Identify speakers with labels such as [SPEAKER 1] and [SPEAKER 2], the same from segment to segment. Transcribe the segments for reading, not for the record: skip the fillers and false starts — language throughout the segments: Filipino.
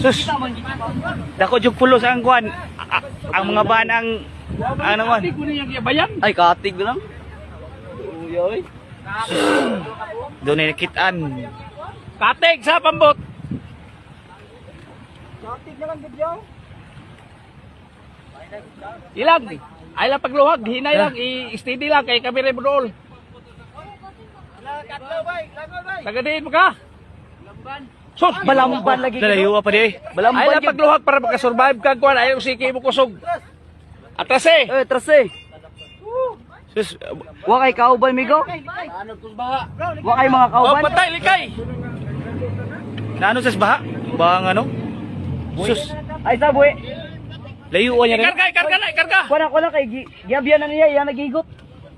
[SPEAKER 1] Sus. Dako jug pulo sa ang kuan. Ang mga ban ang ano man.
[SPEAKER 2] Ay, katig lang. Uyoy.
[SPEAKER 1] Doon ay nakitaan.
[SPEAKER 3] Katig sa pambot. Ilang ni. Ay lang pagluhag, hinay lang, i-steady lang kay kami rin budol. Tagadiin mo ka. Sus,
[SPEAKER 2] Balamban lagi.
[SPEAKER 1] Dalayo pa di.
[SPEAKER 2] Balamban
[SPEAKER 3] ay lang
[SPEAKER 2] yun.
[SPEAKER 3] pagluhag para makasurvive ka kuan, ayaw siki mo kusog. Atras eh.
[SPEAKER 2] Trase.
[SPEAKER 1] Sus.
[SPEAKER 2] Wa kay kauban, migo. Wa kay mga
[SPEAKER 3] Oh,
[SPEAKER 2] kauban.
[SPEAKER 3] patay, likay.
[SPEAKER 1] Naano sa baha? Bang ano? Sus.
[SPEAKER 2] Ay, saboy.
[SPEAKER 1] Layuan niya rin.
[SPEAKER 3] Ikarga na, ikarga.
[SPEAKER 2] Kuha kay giabyan na niya, yan nagigot.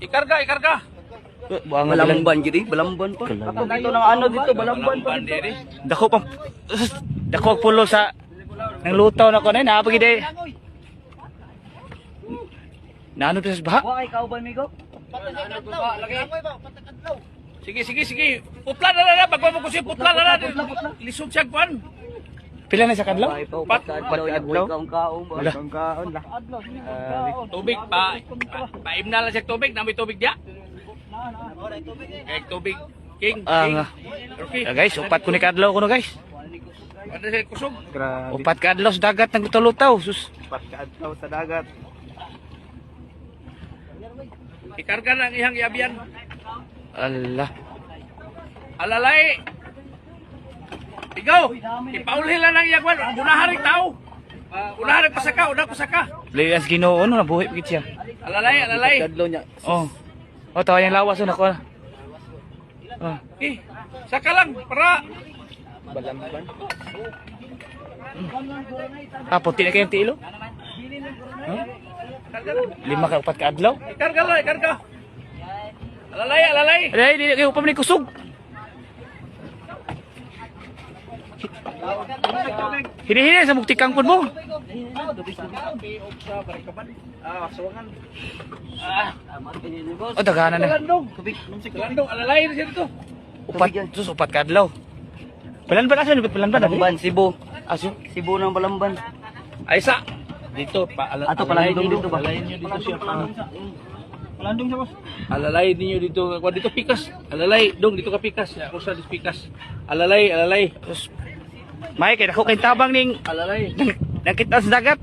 [SPEAKER 3] Ikarga.
[SPEAKER 1] Bang
[SPEAKER 2] Balamban gidi, balamban pa. Ako dito ng ano dito, balamban pa dito.
[SPEAKER 1] Dako pang sus. Dako ang pulo sa nang lutaw na ko na napagide. Naano sa baha?
[SPEAKER 2] Wa kay kauban, migo.
[SPEAKER 3] Sige. Putla na. Pagpa mo kasi putla na. Lisod siya kuan.
[SPEAKER 1] Pila na sa kadlaw?
[SPEAKER 2] Pat
[SPEAKER 1] adlaw. Wala.
[SPEAKER 3] Tubig paim na lang siya tubig, namoy tubig dia. Kay tubig king. Okay.
[SPEAKER 1] Guys, upat ko ni kadlaw ko no guys.
[SPEAKER 3] Ano siya kusog?
[SPEAKER 1] Upat ka adlaw sa dagat ng lutaw. Sus.
[SPEAKER 4] Upat ka adlaw sa dagat.
[SPEAKER 3] Ikarga na ang ihang yabian.
[SPEAKER 1] Allah.
[SPEAKER 3] Alalay. Ikaw, ipaulhin lang ang iyagwan. Unahan rin tao. Unahan rin pasaka.
[SPEAKER 1] Layas Ginoo no nabuhi pigit siya.
[SPEAKER 3] Alalay.
[SPEAKER 2] Kadlo niya.
[SPEAKER 1] Oh. Oh, tawa yung lawas na ko. Oh.
[SPEAKER 3] Saka lang para
[SPEAKER 2] Balamban.
[SPEAKER 1] Ah, puti na kayong tilo? Huh? 5 ka 4 ka adlaw?
[SPEAKER 3] ikarga. Alalay.
[SPEAKER 1] Ay, di kayo pa man kusog. Hini-hini sa muktikang pun mo. Oh, daghanan na.
[SPEAKER 3] Landong, alalay na siya dito.
[SPEAKER 1] Upat ka adlaw. Balanban asa ni balanban?
[SPEAKER 2] Balamban, Cebu.
[SPEAKER 1] Aso.
[SPEAKER 2] Cebu ng Balamban.
[SPEAKER 3] Ay sa dito
[SPEAKER 2] Ato pala dito ba?
[SPEAKER 3] Alalayin niyo dito siya pa. Palandong siya boss. Alalay niyo dito, kuha dito pikas. Alalay, dong dito ka pikas. Ako sa pikas. Alalay.
[SPEAKER 1] Terus may kay dako kay tabang ning
[SPEAKER 3] Alalay.
[SPEAKER 1] nakita sa dagat.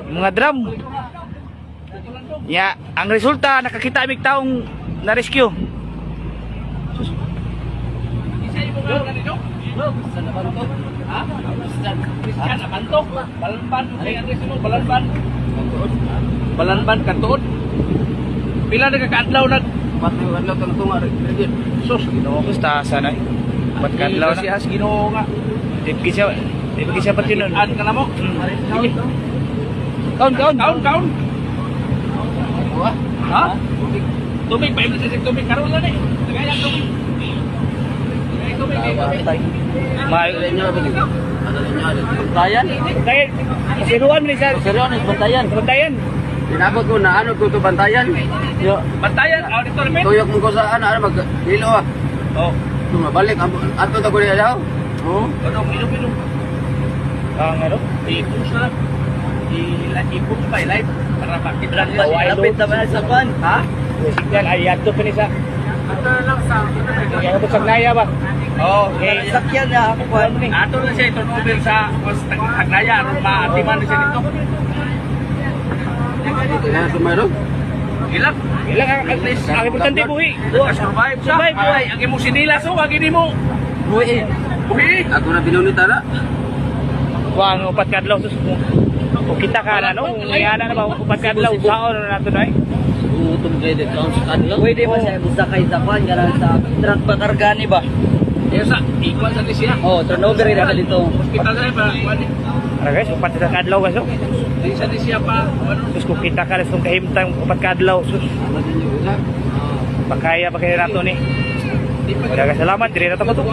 [SPEAKER 1] Mga drum. Ya, ang resulta nakakita mig taong na rescue.
[SPEAKER 3] Isa yung mga ganito? Ha? Christian Abanto. Balanban. Ay, address mo, Balanban. Balanban, Katuod. Pila na kakaadlaw na.
[SPEAKER 2] Adlaw tungtunga rin.
[SPEAKER 3] Sus, ginoo.
[SPEAKER 1] Basta sana upat ka adlaw na.
[SPEAKER 3] Siya, ginoo nga.
[SPEAKER 1] Dibgi siya pati nun.
[SPEAKER 3] An ka na mo. Sige.
[SPEAKER 1] Kaun.
[SPEAKER 3] Kaun. Ha? Tubig, pa ibig sa tubig. Karoon lang eh. Tagay ang tubig.
[SPEAKER 1] May
[SPEAKER 2] Bantayan.
[SPEAKER 1] kay siruan ni sa
[SPEAKER 2] Seryones, bantayan.
[SPEAKER 1] Bantayan.
[SPEAKER 2] Tinabot ko na ano ko to bantayan. Yo,
[SPEAKER 3] Bantayan, auditor men.
[SPEAKER 2] tuyok mo ko sa ano maghilo ah.
[SPEAKER 1] Oh,
[SPEAKER 2] Mabalik ato ta ko niya daw. Oh.
[SPEAKER 3] Ano, minum.
[SPEAKER 1] ang ano?
[SPEAKER 3] I-push na lang. I-push pa, i-live. Para makita nila
[SPEAKER 1] Oh,
[SPEAKER 3] si
[SPEAKER 1] ay,
[SPEAKER 2] Lapit na ba sa kwan?
[SPEAKER 3] Ha?
[SPEAKER 1] Signal ay adto pa ni sa. Yang sa Naya ba?
[SPEAKER 3] Oo.
[SPEAKER 1] Okay.
[SPEAKER 2] Sakyan na ako kwan.
[SPEAKER 3] Ato na siya turnover sa Hagnaya. Aron maatiman na siya dito.
[SPEAKER 2] Kaya sumero.
[SPEAKER 3] Ilang?
[SPEAKER 1] Ilang ang importante buhi.
[SPEAKER 3] Survive siya.
[SPEAKER 1] Survive,
[SPEAKER 3] Ay, ang imo sinilas o, wag ini mo.
[SPEAKER 2] Buhi.
[SPEAKER 3] Buhi.
[SPEAKER 2] Ako na pinunita na.
[SPEAKER 1] Kuang upat ka adlaw sus. O kita ka na no, ngayana na ba upat ka adlaw saon na nato na eh.
[SPEAKER 2] Utong kay de kaun sa kanila. Pwede ba siya busakay sa kwan garan sa truck pa kargani ba?
[SPEAKER 3] Kaya sa, ikuan sa siya.
[SPEAKER 2] Oh, turnover rin na dito.
[SPEAKER 3] Hospital na pa.
[SPEAKER 1] Ara guys, upat ka adlaw guys.
[SPEAKER 3] Di sa siya pa. Ano?
[SPEAKER 1] Sus kung kita ka sus kahimtang upat ka adlaw sus. Pakaya pa kay nato ni. Salamat dire na to.